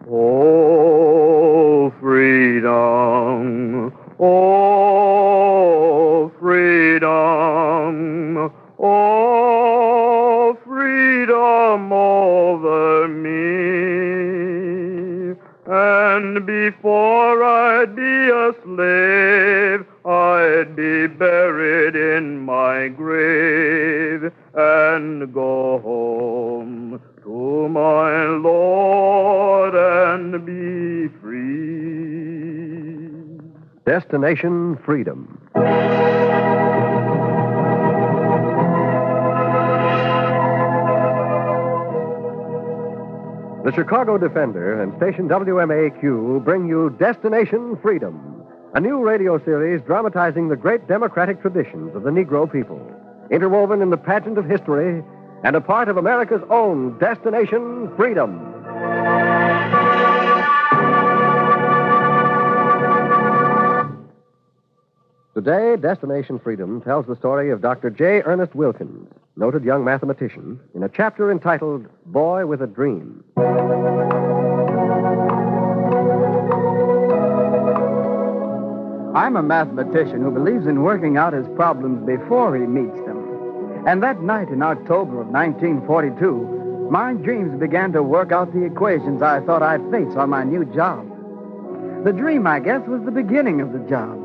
Oh, freedom. Oh, freedom. Oh, freedom over me. And before I'd be a slave, I'd be buried in my grave and go home to my Lord and be free. Destination Freedom. The Chicago Defender and station WMAQ bring you Destination Freedom, a new radio series dramatizing the great democratic traditions of the Negro people, interwoven in the pageant of history and a part of America's own Destination Freedom. Today, Destination Freedom tells the story of Dr. J. Ernest Wilkins, noted young mathematician, in a chapter entitled Boy with a Dream. I'm a mathematician who believes in working out his problems before he meets them. And that night in October of 1942, my dreams began to work out the equations I thought I'd face on my new job. The dream, I guess, was the beginning of the job.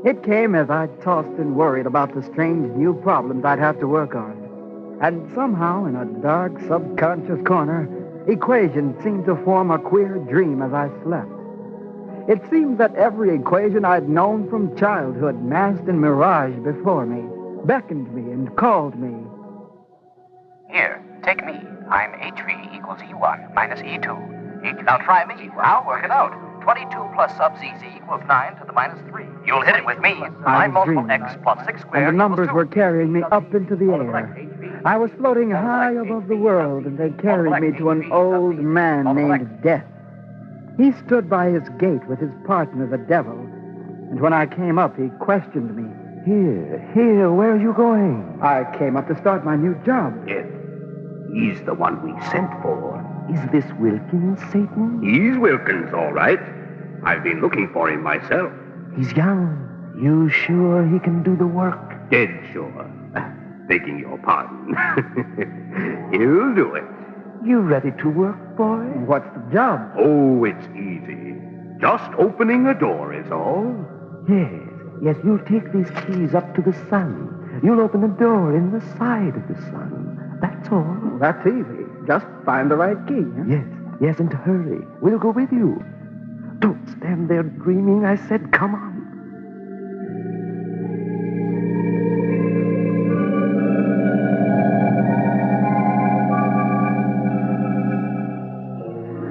It came as I tossed and worried about the strange new problems I'd have to work on. And somehow, in a dark, subconscious corner, equations seemed to form a queer dream as I slept. It seemed that every equation I'd known from childhood massed in mirage before me, beckoned me and called me. Here, take me. I'm HV equals E1 minus E2. Now try me. Now work it out. 22 plus sub ZZ equals 9 to the minus 3. You'll hit it with me. I 9 was multiple dreaming. X plus 6 squared. And the numbers equals were 2. carrying me up into the air. I was floating high above the world, and they carried me to an old man named Death. He stood by his gate with his partner, the devil. And when I came up, he questioned me. Here, where are you going? I came up to start my new job. Yes. He's the one we sent for. Is this Wilkins, Satan? He's Wilkins, all right. I've been looking for him myself. He's young. You sure he can do the work? Dead sure. Begging your pardon. He'll do it. You ready to work, boy? What's the job? Oh, it's easy. Just opening a door is all. Yes, you'll take these keys up to the sun. You'll open a door in the side of the sun. That's all. That's easy. Just find the right key. Huh? Yes, and hurry. We'll go with you. Don't stand there dreaming. I said, come on.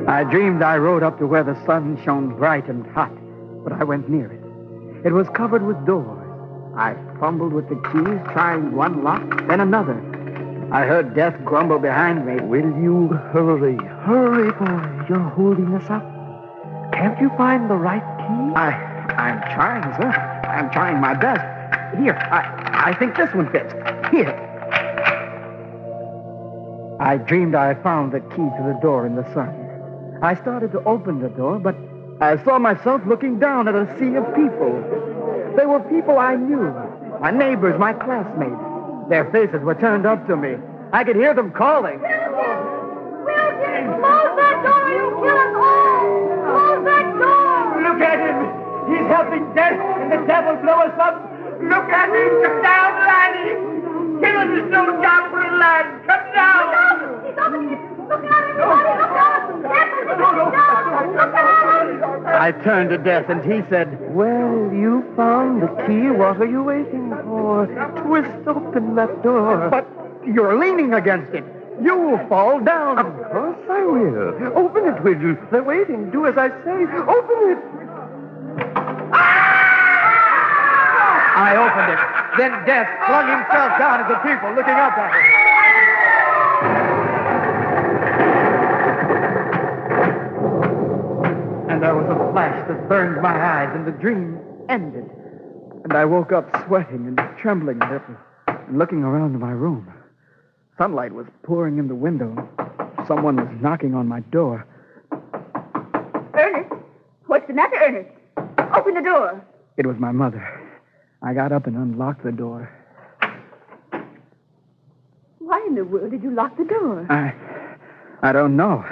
I dreamed I rode up to where the sun shone bright and hot, but I went near it. It was covered with doors. I fumbled with the keys, trying one lock, then another. I heard Death grumble behind me. Will you hurry? Hurry, boy. You're holding us up. Can't you find the right key? I'm trying, sir. I'm trying my best. Here, I think this one fits. Here. I dreamed I found the key to the door in the sun. I started to open the door, but I saw myself looking down at a sea of people. They were people I knew, my neighbors, my classmates. Their faces were turned up to me. I could hear them calling. Wilkins, close that door, you'll kill us all! Close that door! Look at him! He's helping Death, and the devil blow us up. Look at him! Come down, laddie! Killing is no job for a lad. Come down! He's over here! Look out, everybody! Look out! Death is coming down! Look out! I turned to Death, and he said, Well, you found the key. What are you waiting for? Twist open that door. but you're leaning against it. You'll fall down. Of course I will. Open it, will you? They're waiting. Do as I say. Open it. I opened it. Then Death flung himself down at the people looking up at him. And there was a flash that burned my eyes, and the dream ended. And I woke up sweating and trembling a little and looking around my room. Sunlight was pouring in the window. Someone was knocking on my door. What's the matter, Ernest? Open the door. It was my mother. I got up and unlocked the door. Why in the world did you lock the door? I don't know.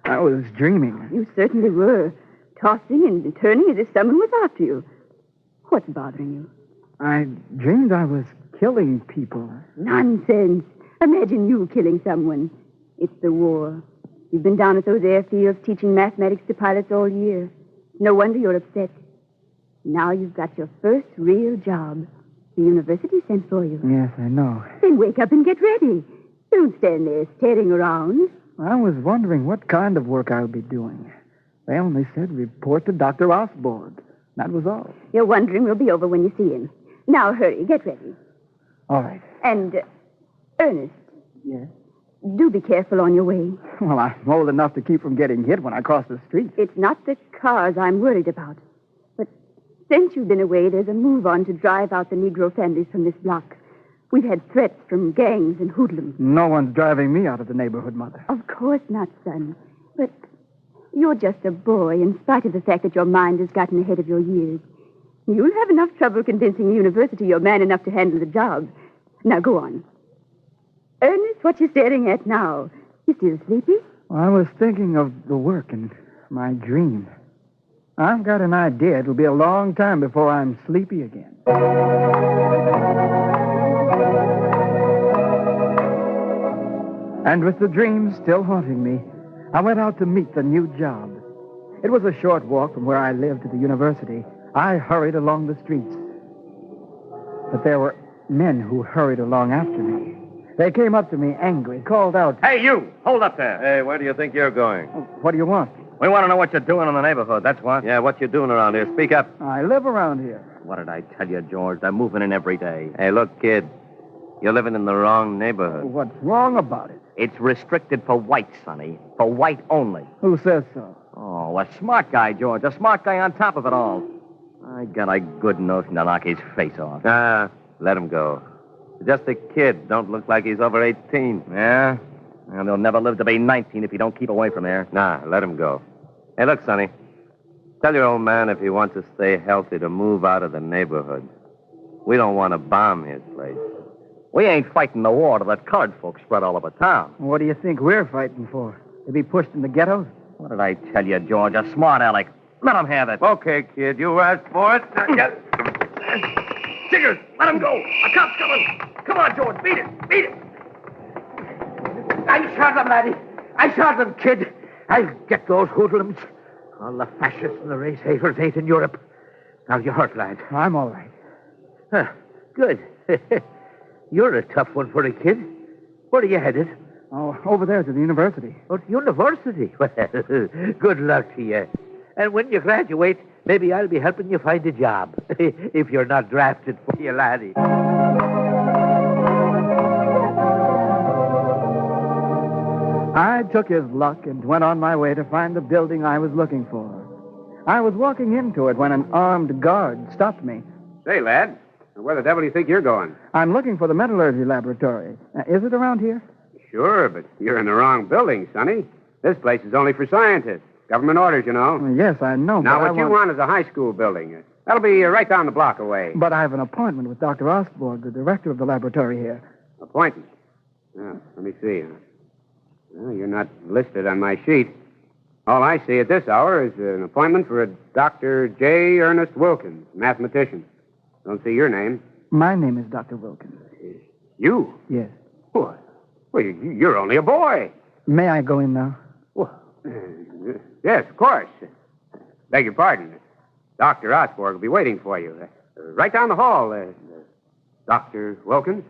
I was dreaming. You certainly were. Tossing and turning as if someone was after you. What's bothering you? I dreamed I was killing people. Nonsense. Imagine you killing someone. It's the war. You've been down at those airfields teaching mathematics to pilots all year. No wonder you're upset. Now you've got your first real job. The university sent for you. Yes, I know. Then wake up and get ready. Don't stand there staring around. I was wondering what kind of work I'll be doing. They only said report to Dr. Osborne. That was all. Your wondering will be over when you see him. Now hurry, get ready. All right. And, Ernest. Yes? Do be careful on your way. Well, I'm old enough to keep from getting hit when I cross the street. It's not the cars I'm worried about. But since you've been away, there's a move on to drive out the Negro families from this block. We've had threats from gangs and hoodlums. No one's driving me out of the neighborhood, Mother. Of course not, son. But you're just a boy, in spite of the fact that your mind has gotten ahead of your years. You'll have enough trouble convincing the university you're man enough to handle the job. Now, go on. Ernest, what you staring at now? You still sleepy? Well, I was thinking of the work in my dream. I've got an idea. It'll be a long time before I'm sleepy again. And with the dream still haunting me, I went out to meet the new job. It was a short walk from where I lived to the university. I hurried along the streets. But there were men who hurried along after me. They came up to me angry, called out, Hey, you! Hold up there. Hey, where do you think you're going? "What do you want?" We want to know what you're doing in the neighborhood, that's what. Yeah, what you doing around here? Speak up. "I live around here." What did I tell you, George? They're moving in every day. Hey, look, kid. You're living in the wrong neighborhood. "What's wrong about it?" It's restricted for whites, Sonny. For white only. "Who says so?" Oh, a smart guy, George. A smart guy on top of it all. I got a good notion to knock his face off. Ah, let him go. Just a kid. Don't look like he's over 18. Yeah? And he'll never live to be 19 if he don't keep away from here. Nah, let him go. Hey, look, Sonny. Tell your old man if he wants to stay healthy to move out of the neighborhood. We don't want to bomb his place. We ain't fighting the war to let colored folks spread all over town. "What do you think we're fighting for? To be pushed in the ghettos?" What did I tell you, George? A smart aleck. Let him have it. Okay, kid. You asked for it. Jiggers, let him go. A cop's coming. Come on, George. Beat it. Beat it. I shot them, laddie. I shot them, kid. I'll get those hoodlums. All the fascists and the race haters ain't in Europe. Now, you hurt, lad. "I'm all right." Huh, good. You're a tough one for a kid. Where are you headed? "Oh, over there to the university." Oh, to university. Well, good luck to you. And when you graduate, maybe I'll be helping you find a job. If you're not drafted for you, laddie. I took his luck and went on my way to find the building I was looking for. I was walking into it when an armed guard stopped me. Say, lad, where the devil do you think you're going? "I'm looking for the metallurgy laboratory. Is it around here?" Sure, but you're in the wrong building, Sonny. This place is only for scientists. Government orders, you know. "Yes, I know, Now, but what you want is a high school building. That'll be right down the block away. But I have an appointment with Dr. Osborne, the director of the laboratory here." Appointment? Yeah, let me see. Well, you're not listed on my sheet. All I see at this hour is an appointment for a Dr. J. Ernest Wilkins, mathematician. Don't see your name. "My name is Dr. Wilkins." You? "Yes." What? Well, you're only a boy. "May I go in now?" Well, yes, of course. Beg your pardon. Dr. Osborne will be waiting for you. Right down the hall, Dr. Wilkins.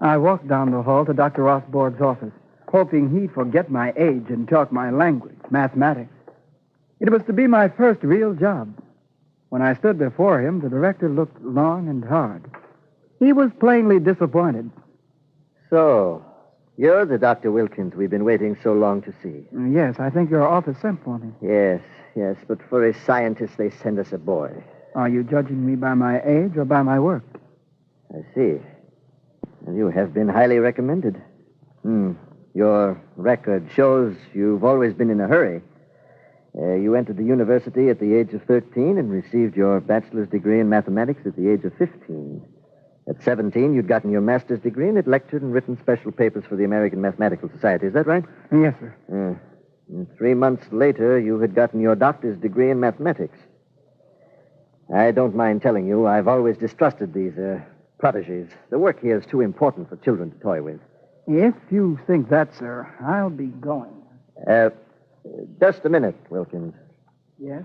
I walked down the hall to Dr. Osborne's office, hoping he'd forget my age and talk my language, mathematics. It was to be my first real job. When I stood before him, the director looked long and hard. He was plainly disappointed. "So, you're the Dr. Wilkins we've been waiting so long to see." "Yes, I think your office sent for me." Yes, but for a scientist, they send us a boy. "Are you judging me by my age or by my work?" I see. And you have been highly recommended. Your record shows you've always been in a hurry. You entered the university at the age of 13 and received your bachelor's degree in mathematics at the age of 15. At 17, you'd gotten your master's degree and had lectured and written special papers for the American Mathematical Society. Is that right? Yes, sir. And 3 months later, you had gotten your doctor's degree in mathematics. I don't mind telling you, I've always distrusted these protégés. The work here is too important for children to toy with. If you think that, sir, I'll be going. Just a minute, Wilkins. Yes?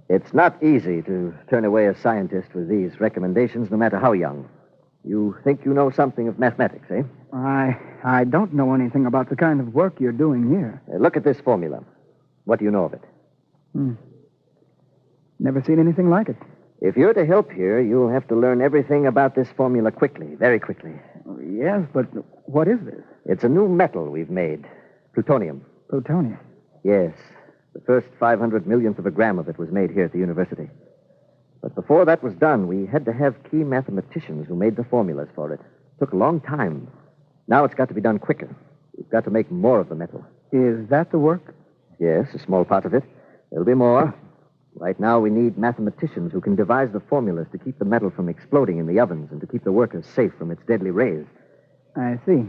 It's not easy to turn away a scientist with these recommendations, no matter how young. You think you know something of mathematics, eh? I don't know anything about the kind of work you're doing here. Look at this formula. What do you know of it? Never seen anything like it. If you're to help here, you'll have to learn everything about this formula quickly, very quickly. Yes, but what is this? It's a new metal we've made. Plutonium. Plutonium. Yes. The first 500 millionth of a gram of it was made here at the university. But before that was done, we had to have key mathematicians who made the formulas for it. It took a long time. Now it's got to be done quicker. We've got to make more of the metal. Is that the work? Yes, a small part of it. There'll be more. Right now, we need mathematicians who can devise the formulas to keep the metal from exploding in the ovens and to keep the workers safe from its deadly rays. I see.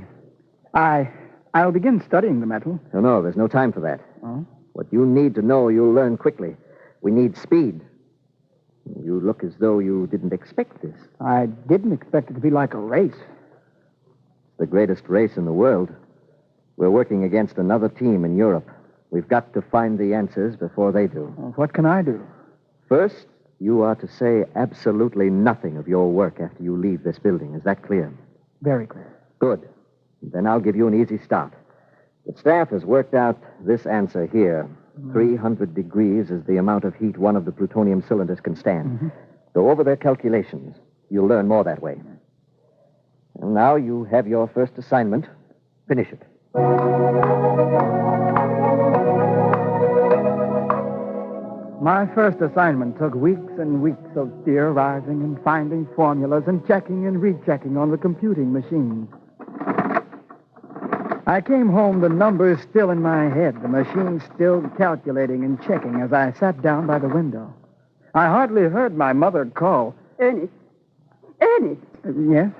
I'll begin studying the metal. No, there's no time for that. Oh? What you need to know, you'll learn quickly. We need speed. You look as though you didn't expect this. I didn't expect it to be like a race. It's the greatest race in the world. We're working against another team in Europe. We've got to find the answers before they do. Well, what can I do? First, you are to say absolutely nothing of your work after you leave this building. Is that clear? Very clear. Good. Then I'll give you an easy start. The staff has worked out this answer here. 300 degrees is the amount of heat one of the plutonium cylinders can stand. Go over their calculations. You'll learn more that way. And now you have your first assignment. Finish it. My first assignment took weeks and weeks of theorizing and finding formulas and checking and rechecking on the computing machines. I came home, the numbers still in my head, the machine still calculating and checking as I sat down by the window. I hardly heard my mother call. Ernest. Ernest. Yes?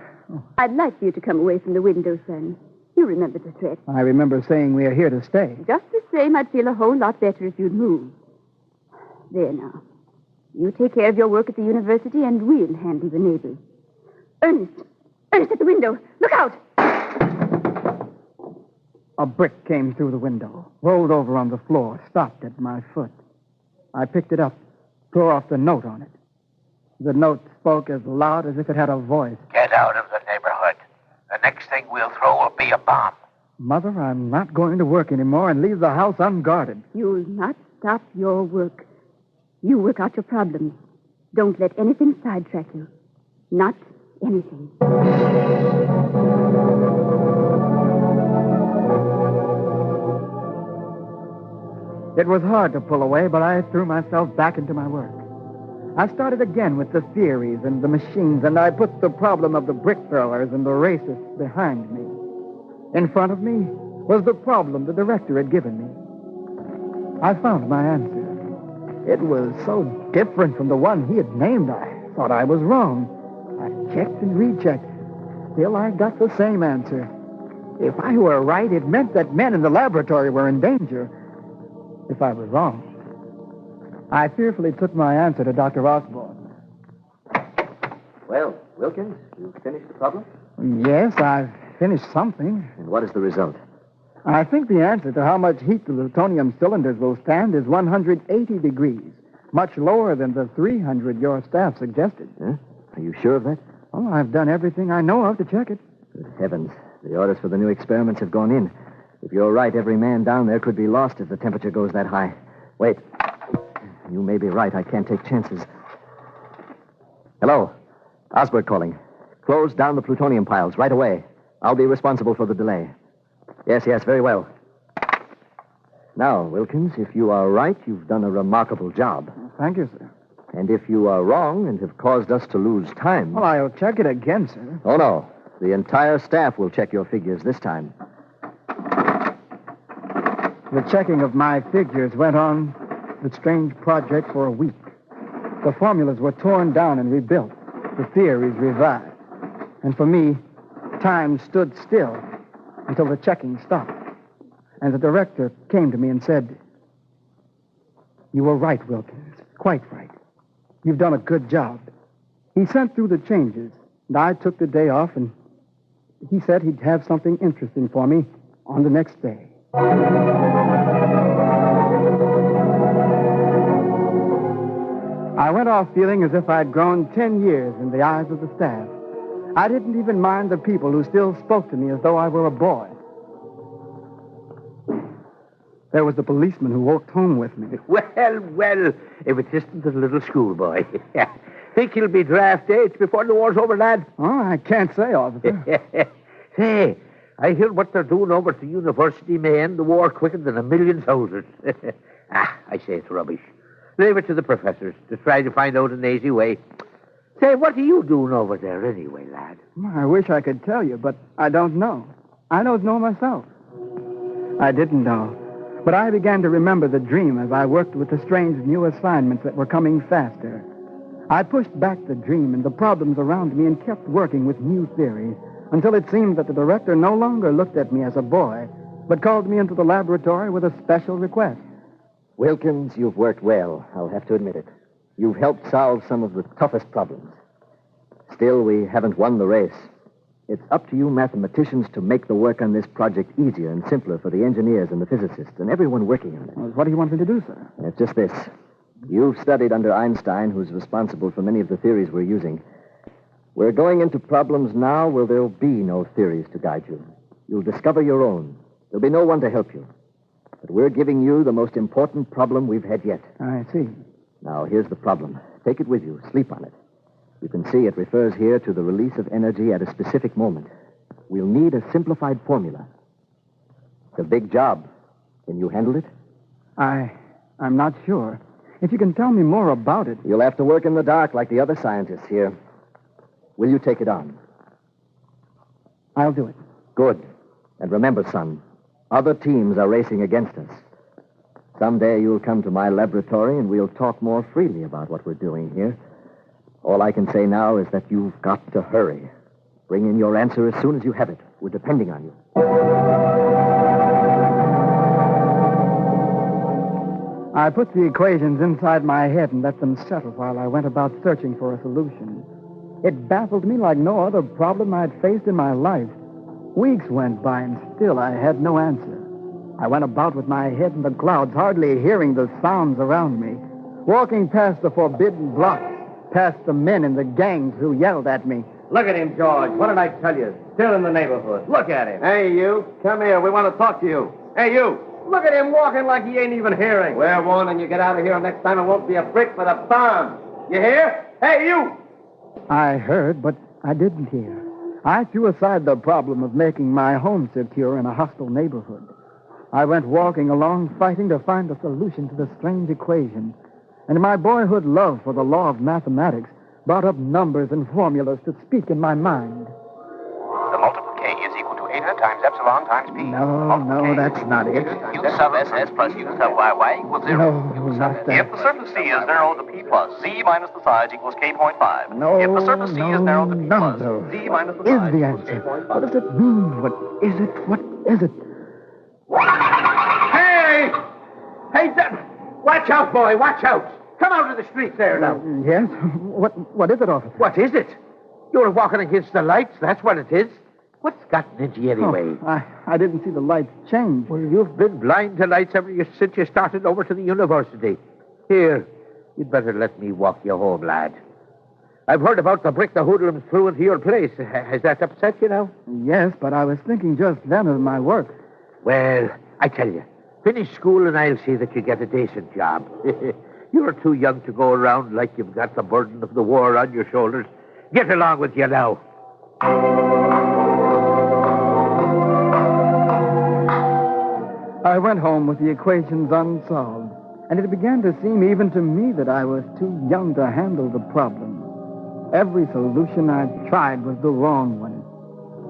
I'd like you to come away from the window, son. You remember the threat. I remember saying we are here to stay. Just the same, I'd feel a whole lot better if you'd move. There now. You take care of your work at the university, and we'll handle the neighbors. Ernest. Ernest, at the window. Look out! A brick came through the window, rolled over on the floor, stopped at my foot. I picked it up, tore off the note on it. The note spoke as loud as if it had a voice. Get out of the neighborhood. The next thing we'll throw will be a bomb. Mother, I'm not going to work anymore and leave the house unguarded. You'll not stop your work. You work out your problems. Don't let anything sidetrack you. Not anything. It was hard to pull away, but I threw myself back into my work. I started again with the theories and the machines, and I put the problem of the brick throwers and the racists behind me. In front of me was the problem the director had given me. I found my answer. It was so different from the one he had named, I thought I was wrong. I checked and rechecked. Still, I got the same answer. If I were right, it meant that men in the laboratory were in danger. If I was wrong, I fearfully took my answer to Dr. Osborne. Well, Wilkins, you finished the problem? Yes, I've finished something. And what is the result? I think the answer to how much heat the plutonium cylinders will stand is 180 degrees, much lower than the 300 your staff suggested. Huh? Are you sure of that? Oh, I've done everything I know of to check it. Good heavens. The orders for the new experiments have gone in. If you're right, every man down there could be lost if the temperature goes that high. Wait. You may be right. I can't take chances. Hello. Osborne calling. Close down the plutonium piles right away. I'll be responsible for the delay. Yes, very well. Now, Wilkins, if you are right, you've done a remarkable job. Thank you, sir. And if you are wrong and have caused us to lose time... Well, I'll check it again, sir. Oh, no. The entire staff will check your figures this time. The checking of my figures went on the strange project for a week. The formulas were torn down and rebuilt, the theories revived. And for me, time stood still until the checking stopped. And the director came to me and said, "You were right, Wilkins, quite right. You've done a good job." He sent through the changes, and I took the day off, and he said he'd have something interesting for me on the next day. I went off feeling as if I'd grown 10 years in the eyes of the staff. I didn't even mind the people who still spoke to me as though I were a boy. There was the policeman who walked home with me. Well, if it isn't the little schoolboy. Think he'll be draft age before the war's over, lad? Oh, I can't say, officer. Say, I hear what they're doing over at the university may end the war quicker than 1,000,000 soldiers. I say it's rubbish. Leave it to the professors to try to find out an easy way. Say, what are you doing over there anyway, lad? I wish I could tell you, but I don't know. I don't know myself. I didn't know. But I began to remember the dream as I worked with the strange new assignments that were coming faster. I pushed back the dream and the problems around me and kept working with new theories until it seemed that the director no longer looked at me as a boy, but called me into the laboratory with a special request. Wilkins, you've worked well, I'll have to admit it. You've helped solve some of the toughest problems. Still, we haven't won the race. It's up to you mathematicians to make the work on this project easier and simpler for the engineers and the physicists and everyone working on it. Well, what do you want me to do, sir? It's just this. You've studied under Einstein, who's responsible for many of the theories we're using. We're going into problems now where there'll be no theories to guide you. You'll discover your own. There'll be no one to help you. But we're giving you the most important problem we've had yet. I see. Now, here's the problem. Take it with you. Sleep on it. You can see it refers here to the release of energy at a specific moment. We'll need a simplified formula. It's a big job. Can you handle it? I'm not sure. If you can tell me more about it. You'll have to work in the dark like the other scientists here. Will you take it on? I'll do it. Good. And remember, son, other teams are racing against us. Someday you'll come to my laboratory and we'll talk more freely about what we're doing here. All I can say now is that you've got to hurry. Bring in your answer as soon as you have it. We're depending on you. I put the equations inside my head and let them settle while I went about searching for a solution. It baffled me like no other problem I'd faced in my life. Weeks went by and still I had no answer. I went about with my head in the clouds, hardly hearing the sounds around me. Walking past the forbidden blocks, past the men in the gangs who yelled at me. Look at him, George. What did I tell you? Still in the neighborhood. Look at him. Hey, you. Come here. We want to talk to you. Hey, you. Look at him walking like he ain't even hearing. We're warning you. Get out of here. Next time it won't be a brick but a bomb. You hear? Hey, you. I heard, but I didn't hear. I threw aside the problem of making my home secure in a hostile neighborhood. I went walking along, fighting to find a solution to the strange equation. And my boyhood love for the law of mathematics brought up numbers and formulas to speak in my mind. The multiple K is equal to eta times epsilon times P. No, that's not it. U sub SS plus U sub YY equals 0. No, not that. If the surface C is narrowed to P plus, Z minus the size equals K.5. No, If the surface C is narrowed to P plus, no. Z minus the Is size the equals answer. K.5. What does it mean? What is it? What is it? Hey! Hey, watch out, boy, watch out. Come out of the street there now. Yes? What is it, officer? What is it? You're walking against the lights, that's what it is. What's gotten into you anyway? Oh, I didn't see the lights change. Well, you've been blind to lights since you started over to the university. Here, you'd better let me walk you home, lad. I've heard about the brick the hoodlums threw into your place. Has that upset you now? Yes, but I was thinking just then of my work. Well, I tell you, finish school and I'll see that you get a decent job. You're too young to go around like you've got the burden of the war on your shoulders. Get along with you now. I went home with the equations unsolved, and it began to seem even to me that I was too young to handle the problem. Every solution I tried was the wrong one.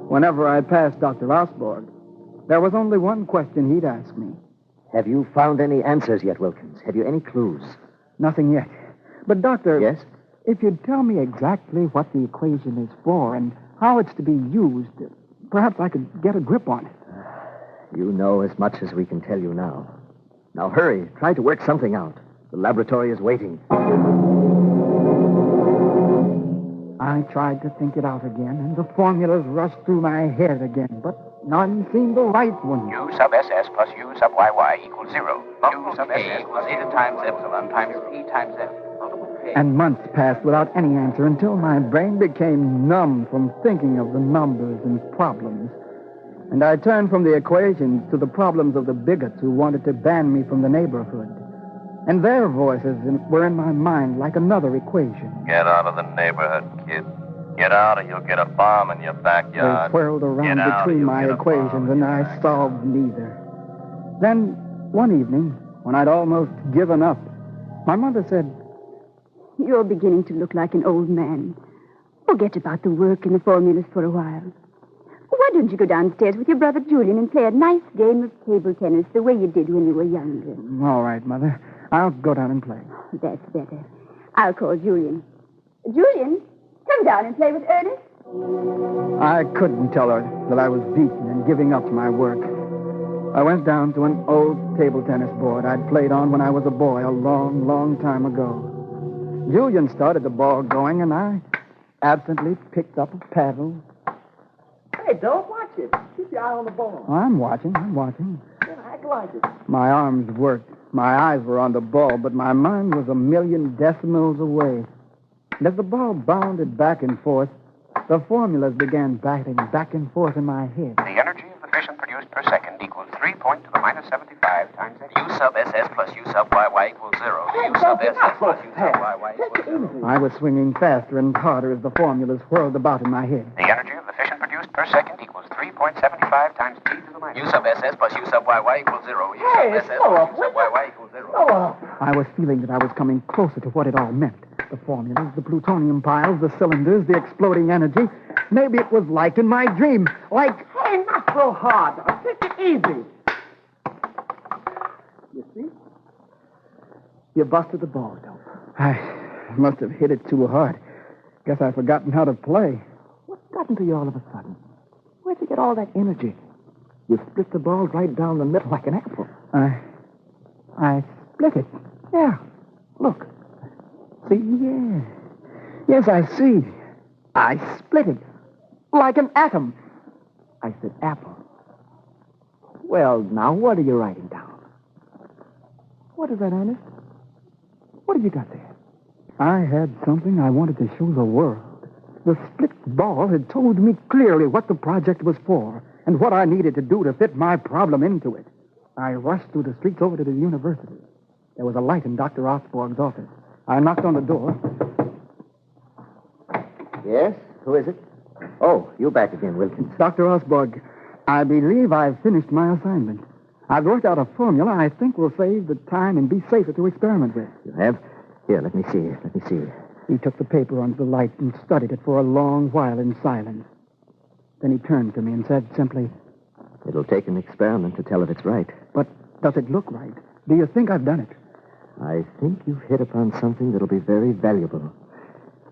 Whenever I passed Dr. Osborg, there was only one question he'd ask me. Have you found any answers yet, Wilkins? Have you any clues? Nothing yet. But, Doctor... Yes? If you'd tell me exactly what the equation is for and how it's to be used, perhaps I could get a grip on it. You know as much as we can tell you now. Now hurry. Try to work something out. The laboratory is waiting. I tried to think it out again, and the formulas rushed through my head again, but none seemed the right one. U sub SS plus U sub YY equals 0. U sub SS equals eta times epsilon times P times F. And months passed without any answer until my brain became numb from thinking of the numbers and problems. And I turned from the equations to the problems of the bigots who wanted to ban me from the neighborhood. And their voices were in my mind like another equation. Get out of the neighborhood, kid. Get out or you'll get a bomb in your backyard. They whirled around between my equations, and I solved neither. Then, one evening, when I'd almost given up, my mother said, You're beginning to look like an old man. Forget about the work and the formulas for a while. Why don't you go downstairs with your brother Julian and play a nice game of table tennis the way you did when you were younger? All right, Mother. I'll go down and play. That's better. I'll call Julian. Julian, come down and play with Ernest. I couldn't tell her that I was beaten and giving up my work. I went down to an old table tennis board I'd played on when I was a boy a long, long time ago. Julian started the ball going, and I absently picked up a paddle. Hey, don't watch it. Keep your eye on the ball. I'm watching. Yeah, act like it. My arms worked. My eyes were on the ball, but my mind was a million decimals away. And as the ball bounded back and forth, the formulas began batting back and forth in my head. The energy of the fission produced per second equals 3 × 10⁻⁵ times U sub SS plus U sub YY equals 0. U sub SS plus U sub YY equals 0. I was swinging faster and harder as the formulas whirled about in my head. The energy of the fission produced per second equals 3.75 times T to the minus. U sub SS plus U sub YY equals 0. U sub SS plus U sub YY equals 0. I was feeling that I was coming closer to what it all meant. The formulas, the plutonium piles, the cylinders, the exploding energy. Maybe it was like in my dream. Like... Hey, not so hard. Take it easy. You see? You busted the ball, Dope. I must have hit it too hard. Guess I've forgotten how to play. What's gotten to you all of a sudden? Where'd you get all that energy? You split the ball right down the middle like an apple. I split it. Yeah. Look. See? Yeah. Yes, I see. I split it. Like an atom. I said apple. Well, now, what are you writing down? What is that, Ernest? What have you got there? I had something I wanted to show the world. The split ball had told me clearly what the project was for and what I needed to do to fit my problem into it. I rushed through the streets over to the university. There was a light in Dr. Osborg's office. I knocked on the door. Yes? Who is it? Oh, you back again, Wilkins. Dr. Osborg, I believe I've finished my assignment. I've worked out a formula I think will save the time and be safer to experiment with. You have? Here, let me see. He took the paper under the light and studied it for a long while in silence. Then he turned to me and said simply, It'll take an experiment to tell if it's right. But does it look right? Do you think I've done it? I think you've hit upon something that'll be very valuable.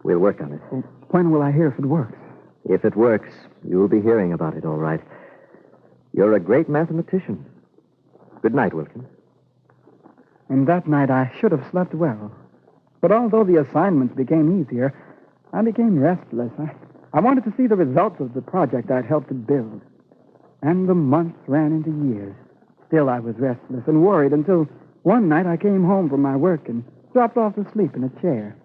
We'll work on it. Well, when will I hear if it works? If it works, you'll be hearing about it, all right. You're a great mathematician. Good night, Wilkins. And that night I should have slept well. But although the assignments became easier, I became restless. I wanted to see the results of the project I'd helped to build. And the months ran into years. Still, I was restless and worried until one night I came home from my work and dropped off to sleep in a chair.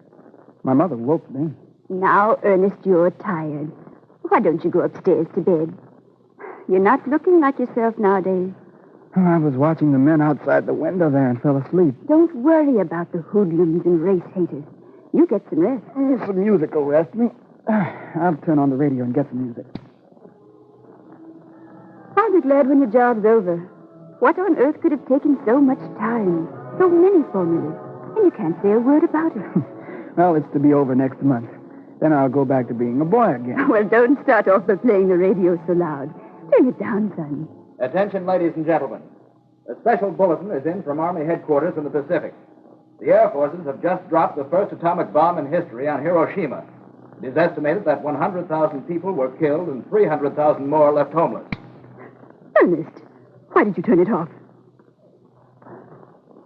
My mother woke me. Now, Ernest, you're tired. Why don't you go upstairs to bed? You're not looking like yourself nowadays. I was watching the men outside the window there and fell asleep. Don't worry about the hoodlums and race haters. You get some rest. Some music will rest me. I'll turn on the radio and get some music. I'll be glad when your job's over. What on earth could have taken so much time? So many formulas. And you can't say a word about it. Well, it's to be over next month. Then I'll go back to being a boy again. Well, don't start off by playing the radio so loud. Turn it down, son. Attention, ladies and gentlemen. A special bulletin is in from Army headquarters in the Pacific. The Air Forces have just dropped the first atomic bomb in history on Hiroshima. It is estimated that 100,000 people were killed and 300,000 more left homeless. Ernest, why did you turn it off?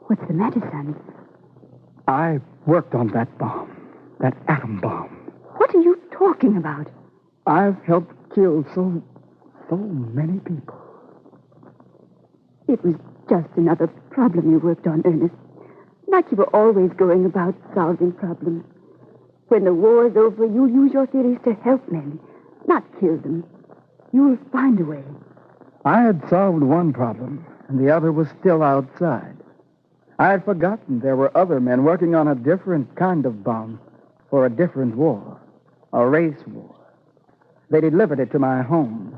What's the matter, son? I worked on that bomb, that atom bomb. What are you talking about? I've helped kill so many people. It was just another problem you worked on, Ernest. Like you were always going about solving problems. When the war's over, you'll use your theories to help men, not kill them. You'll find a way. I had solved one problem, and the other was still outside. I had forgotten there were other men working on a different kind of bomb for a different war, a race war. They delivered it to my home.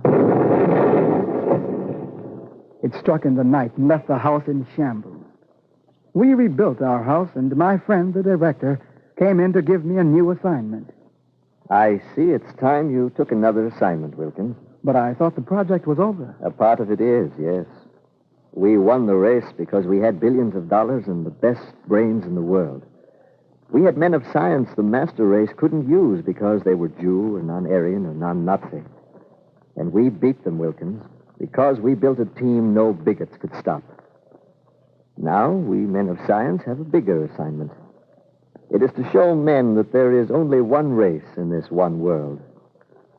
It struck in the night and left the house in shambles. We rebuilt our house, and my friend, the director, came in to give me a new assignment. I see it's time you took another assignment, Wilkins. But I thought the project was over. A part of it is, yes. We won the race because we had billions of dollars and the best brains in the world. We had men of science the master race couldn't use because they were Jew or non-Aryan or non-Nazi. And we beat them, Wilkins, because we built a team no bigots could stop. Now, we men of science have a bigger assignment. It is to show men that there is only one race in this one world.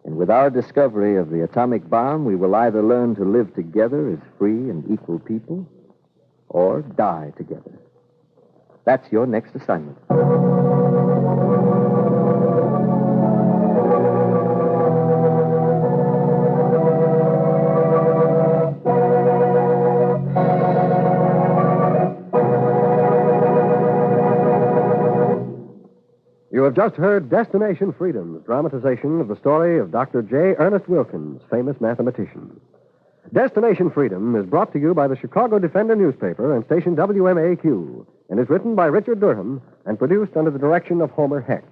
And with our discovery of the atomic bomb, we will either learn to live together as free and equal people, or die together. That's your next assignment. You have just heard Destination Freedom, the dramatization of the story of Dr. J. Ernest Wilkins, famous mathematician. Destination Freedom is brought to you by the Chicago Defender newspaper and station WMAQ, and is written by Richard Durham and produced under the direction of Homer Heck.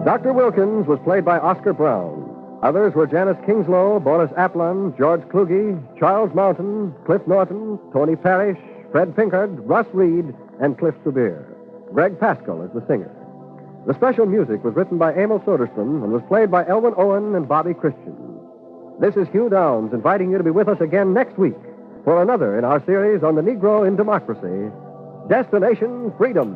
Dr. Wilkins was played by Oscar Brown. Others were Janice Kingslow, Boris Aplon, George Kluge, Charles Mountain, Cliff Norton, Tony Parrish, Fred Pinkard, Russ Reed, and Cliff Trubir. Greg Pascal is the singer. The special music was written by Emil Soderstrom and was played by Elwin Owen and Bobby Christian. This is Hugh Downs inviting you to be with us again next week for another in our series on the Negro in Democracy, Destination Freedom.